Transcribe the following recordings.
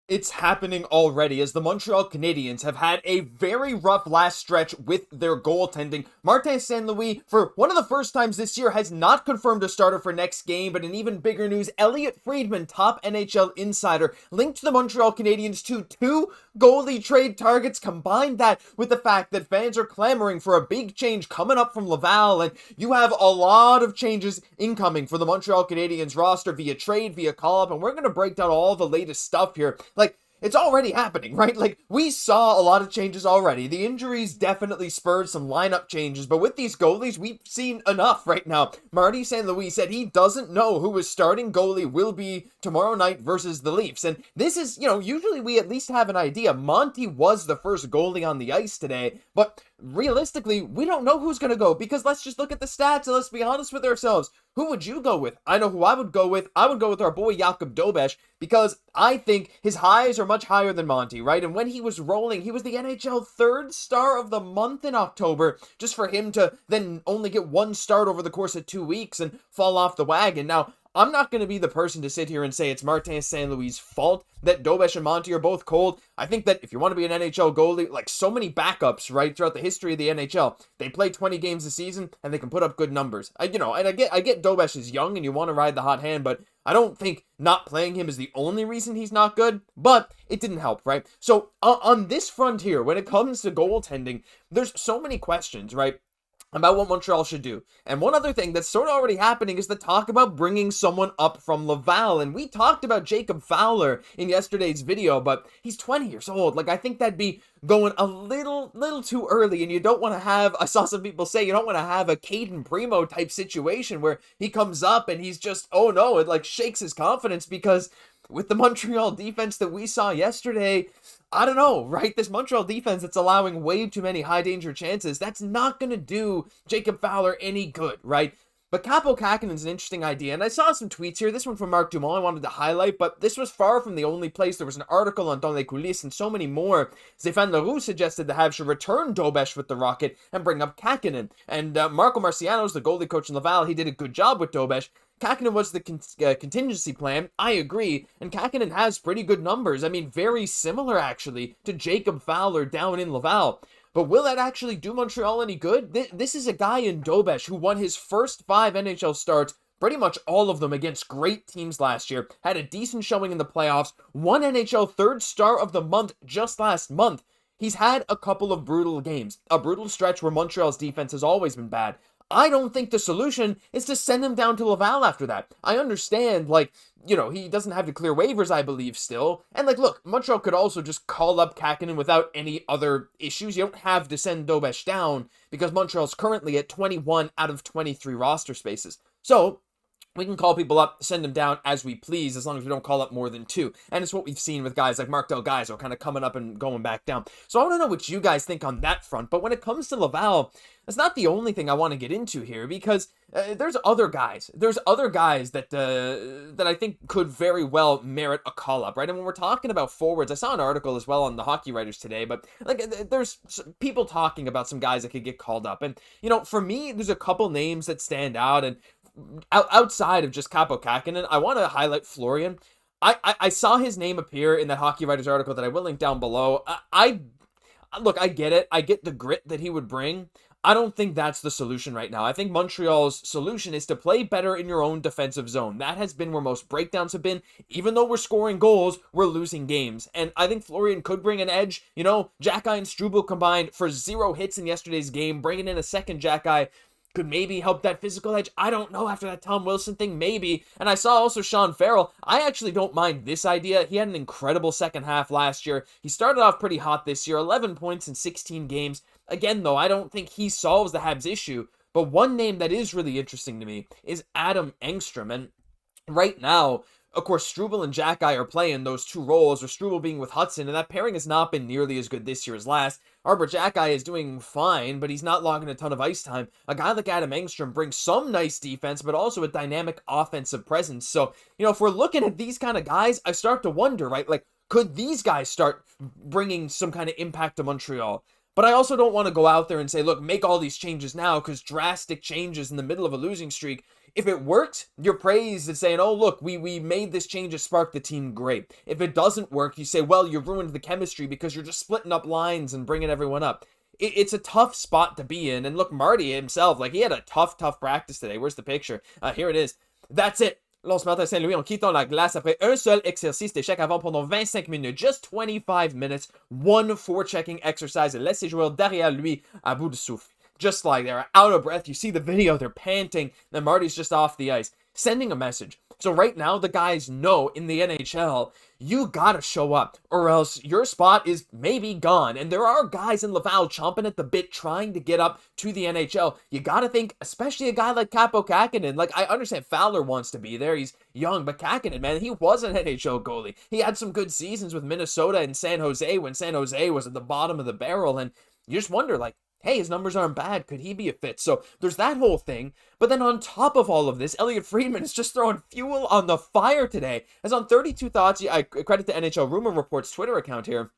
It's happening already as the Montreal Canadiens have had a very rough last stretch with their goaltending. Martin St. Louis, for one of the first times this year, has not confirmed a starter for next game, but in even bigger news, Elliotte Friedman, top NHL insider, linked the Montreal Canadiens to two goalie trade targets. Combine that with the fact that fans are clamoring for a big change coming up from Laval, and you have a lot of changes incoming for the Montreal Canadiens roster via trade, via call-up, and we're going to break down all the latest stuff here. Like, it's already happening, right? Like, we saw a lot of changes already. The injuries definitely spurred some lineup changes, but with these goalies, we've seen enough right now. Marty St. Louis said he doesn't know who his starting goalie will be tomorrow night versus the Leafs. And this is, usually we at least have an idea. Monty was the first goalie on the ice today, but realistically, we don't know who's going to go because let's just look at the stats and let's be honest with ourselves. Who would you go with? I know who I would go with. I would go with our boy Jakub Dobeš because I think his highs are much higher than Monty, right? And when he was rolling, he was the NHL third star of the month in October, just for him to then only get one start over the course of 2 weeks and fall off the wagon. Now, I'm not going to be the person to sit here and say it's Martin St. Louis' fault that Dobeš and Monty are both cold. I think that if you want to be an NHL goalie, like so many backups, right, throughout the history of the NHL, they play 20 games a season and they can put up good numbers. I get Dobeš is young and you want to ride the hot hand, but I don't think not playing him is the only reason he's not good, but it didn't help, right? So on this front here, when it comes to goaltending, there's so many questions, right, about what Montreal should do. And one other thing that's sort of already happening is the talk about bringing someone up from Laval. And we talked about Jacob Fowler in yesterday's video, but he's 20 years old. Like, I think that'd be going a little too early, and you don't want to have, I saw some people say, you don't want to have a Kaiden Primo type situation where he comes up and he's just, oh no, it like shakes his confidence because with the Montreal defense that we saw yesterday, I don't know, right? This Montreal defense that's allowing way too many high danger chances, that's not going to do Jacob Fowler any good, right? But Kaapo Kähkönen's an interesting idea, and I saw some tweets here. This one from Mark Dumont I wanted to highlight, but this was far from the only place. There was an article on Dans les Coulisses and so many more. Stéphane Leroux suggested the Habs should return Dobeš with the Rocket and bring up Kähkönen. And Marco Marciano's the goalie coach in Laval. He did a good job with Dobeš. Kähkönen was the contingency plan. I agree. And Kähkönen has pretty good numbers. I mean, very similar, actually, to Jacob Fowler down in Laval. But will that actually do Montreal any good? This is a guy in Dobeš who won his first 5 NHL starts, pretty much all of them against great teams last year, had a decent showing in the playoffs, won NHL third star of the month just last month. He's had a couple of brutal games, a brutal stretch where Montreal's defense has always been bad. I don't think the solution is to send him down to Laval after that. I understand, he doesn't have to clear waivers, I believe, still. And, look, Montreal could also just call up Kähkönen without any other issues. You don't have to send Dobeš down because Montreal's currently at 21 out of 23 roster spaces. So, we can call people up, send them down as we please, as long as we don't call up more than 2. And it's what we've seen with guys like Marc Del Gaizo kind of coming up and going back down. So I want to know what you guys think on that front. But when it comes to Laval, that's not the only thing I want to get into here because there's other guys. There's other guys that I think could very well merit a call-up, right? And when we're talking about forwards, I saw an article as well on the Hockey Writers today, but there's people talking about some guys that could get called up. And, for me, there's a couple names that stand out, and outside of just Kaapo Kähkönen, I want to highlight Florian. I saw his name appear in that Hockey Writers article that I will link down below. Look, I get it. I get the grit that he would bring. I don't think that's the solution right now. I think Montreal's solution is to play better in your own defensive zone. That has been where most breakdowns have been. Even though we're scoring goals, we're losing games. And I think Florian could bring an edge. Xhekaj and Struble combined for 0 hits in yesterday's game. Bringing in a second Xhekaj could maybe help that physical edge. I don't know, after that Tom Wilson thing, maybe. And I saw also Sean Farrell. I actually don't mind this idea. He had an incredible second half last year. He started off pretty hot this year, 11 points in 16 games. Again, though, I don't think he solves the Habs issue. But one name that is really interesting to me is Adam Engstrom. And right now, of course, Struble and Xhekaj are playing those 2 roles, or Struble being with Hudson, and that pairing has not been nearly as good this year as last. Arber Xhekaj is doing fine, but he's not logging a ton of ice time. A guy like Adam Engstrom brings some nice defense, but also a dynamic offensive presence. So, if we're looking at these kind of guys, I start to wonder, right? Could these guys start bringing some kind of impact to Montreal? But I also don't want to go out there and say, look, make all these changes now, because drastic changes in the middle of a losing streak If it works, you're praised and saying, oh, look, we made this change to spark the team, great. If it doesn't work, you say, well, you ruined the chemistry because you're just splitting up lines and bringing everyone up. It's a tough spot to be in. And look, Marty himself, like, he had a tough practice today. Where's the picture? Here it is. That's it. Là, on se met à Saint-Louis, on quitte la glace après un seul exercice d'échec avant pendant 25 minutes. Just 25 minutes. One forechecking exercise. Et laisse ses joueurs derrière lui à bout de souffle. Just like they're out of breath. You see the video, they're panting. Then Marty's just off the ice, sending a message. So right now, the guys know in the NHL, you gotta show up, or else your spot is maybe gone. And there are guys in Laval chomping at the bit, trying to get up to the NHL. You gotta think, especially a guy like Kaapo Kähkönen. Like, I understand Fowler wants to be there. He's young, but Kähkönen, man, he was an NHL goalie. He had some good seasons with Minnesota and San Jose when San Jose was at the bottom of the barrel. And you just wonder, like, hey, his numbers aren't bad. Could he be a fit? So there's that whole thing. But then on top of all of this, Elliotte Friedman is just throwing fuel on the fire today. As on 32 Thoughts, I credit the NHL Rumor Report's Twitter account here.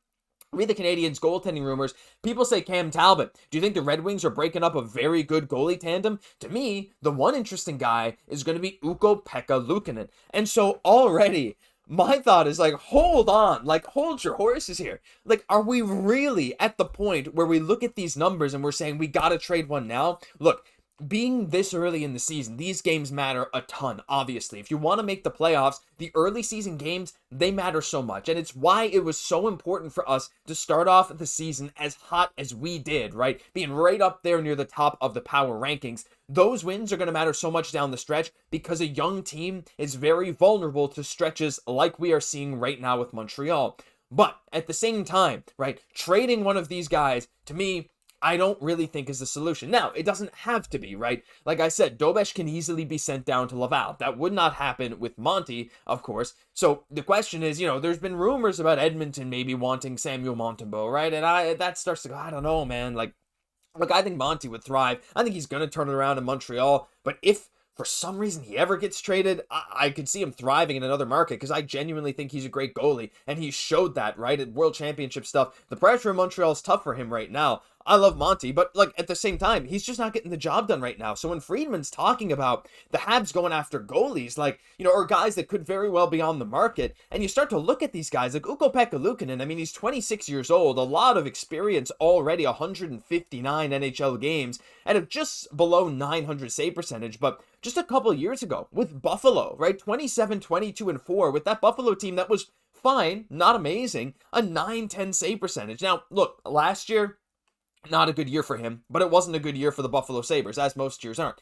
Read the Canadiens' goaltending rumors. People say Cam Talbot. Do you think the Red Wings are breaking up a very good goalie tandem? To me, the one interesting guy is going to be Ukko-Pekka Luukkonen. And so already, my thought is like, hold on, like, hold your horses here. Like, are we really at the point where we look at these numbers and we're saying we gotta trade one now? Look, being this early in the season, these games matter a ton, obviously. If you want to make the playoffs, the early season games, they matter so much. And it's why it was so important for us to start off the season as hot as we did, right? Being right up there near the top of the power rankings. Those wins are going to matter so much down the stretch because a young team is very vulnerable to stretches like we are seeing right now with Montreal. But at the same time, right, trading one of these guys, to me, I don't really think is the solution. Now, it doesn't have to be, right? Like I said, Dobeš can easily be sent down to Laval. That would not happen with Monty, of course. So the question is, there's been rumors about Edmonton maybe wanting Samuel Montembeault, right? And that starts to go, I don't know, man. Like, look, I think Monty would thrive. I think he's going to turn it around in Montreal. But if for some reason he ever gets traded, I could see him thriving in another market because I genuinely think he's a great goalie. And he showed that, right, at World Championship stuff. The pressure in Montreal is tough for him right now. I love Monty, but like at the same time, he's just not getting the job done right now. So when Friedman's talking about the Habs going after goalies, like, or guys that could very well be on the market, and you start to look at these guys like Ukko-Pekka Luukkonen, I mean, he's 26 years old, a lot of experience already, 159 NHL games, and just below 900 save percentage, but just a couple years ago with Buffalo, right? 27, 22, and 4 with that Buffalo team that was fine, not amazing, a 910 save percentage. Now, look, last year, not a good year for him, but it wasn't a good year for the Buffalo Sabres, as most years aren't.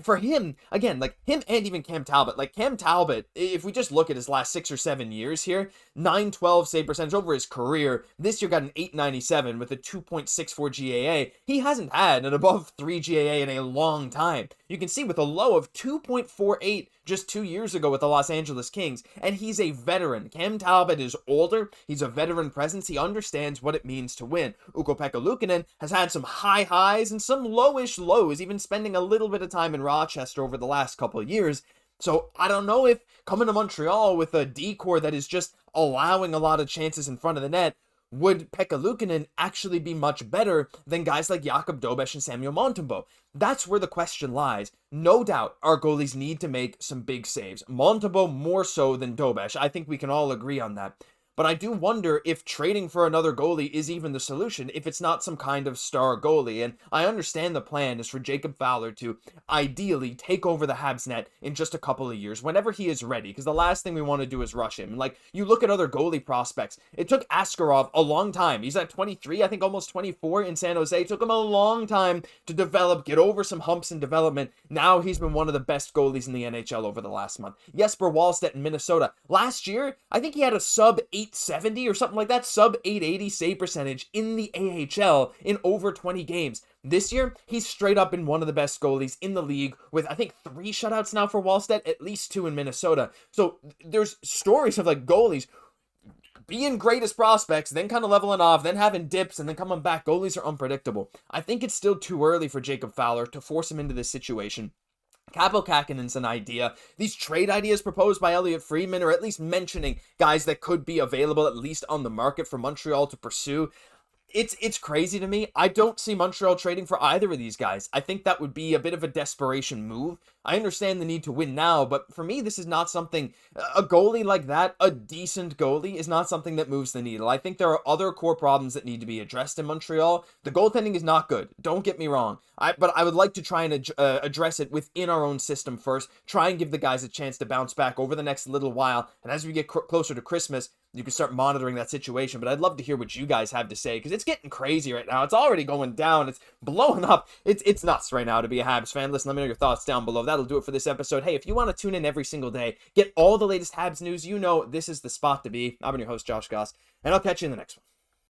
For him, again, like him and even Cam Talbot, like Cam Talbot, if we just look at his last 6 or 7 years here, 912 save percentage over his career. This year got an 897 with a 2.64 GAA. He hasn't had an above 3 GAA in a long time. You can see with a low of 2.48 just 2 years ago with the Los Angeles Kings, and he's a veteran. Cam Talbot is older, he's a veteran presence, he understands what it means to win. Ukko-Pekka Luukkonen has had some high highs and some lowish lows, even spending a little bit of time in Rochester over the last couple of years. So I don't know if coming to Montreal with a D-core that is just allowing a lot of chances in front of the net, would Pekka Luukkonen actually be much better than guys like Jakub Dobeš and Samuel Montembeault? That's where the question lies. No doubt our goalies need to make some big saves. Montembeault more so than Dobeš. I think we can all agree on that. But I do wonder if trading for another goalie is even the solution if it's not some kind of star goalie. And I understand the plan is for Jacob Fowler to ideally take over the Habs net in just a couple of years, whenever he is ready, because the last thing we want to do is rush him. Like, you look at other goalie prospects. It took Askarov a long time. He's at 23, I think almost 24 in San Jose. It took him a long time to develop, get over some humps in development. Now he's been one of the best goalies in the NHL over the last month. Jesper Wallstedt in Minnesota. Last year, I think he had a sub 870 or something like that, sub 880 save percentage in the AHL in over 20 games. This year, he's straight up been one of the best goalies in the league with, I think, 3 shutouts now for Wallstedt, at least 2 in Minnesota. So there's stories of like goalies being great as prospects, then kind of leveling off, then having dips, and then coming back. Goalies are unpredictable. I think it's still too early for Jacob Fowler to force him into this situation. Kaapo Kähkönen's an idea. These trade ideas proposed by Elliotte Friedman, or at least mentioning guys that could be available, at least on the market for Montreal to pursue. It's crazy to me. I don't see Montreal trading for either of these guys. I think that would be a bit of a desperation move. I understand the need to win now, but for me, this is not something, a goalie like that, a decent goalie, is not something that moves the needle. I think there are other core problems that need to be addressed in Montreal. The goaltending is not good. Don't get me wrong. But I would like to try and address it within our own system first. Try and give the guys a chance to bounce back over the next little while. And as we get closer to Christmas, you can start monitoring that situation. But I'd love to hear what you guys have to say, because it's getting crazy right now. It's already going down. It's blowing up. It's nuts right now to be a Habs fan. Listen, let me know your thoughts down below. That'll do it for this episode. Hey, if you want to tune in every single day, get all the latest Habs news, you know this is the spot to be. I've been your host, Josh Gosse, and I'll catch you in the next one.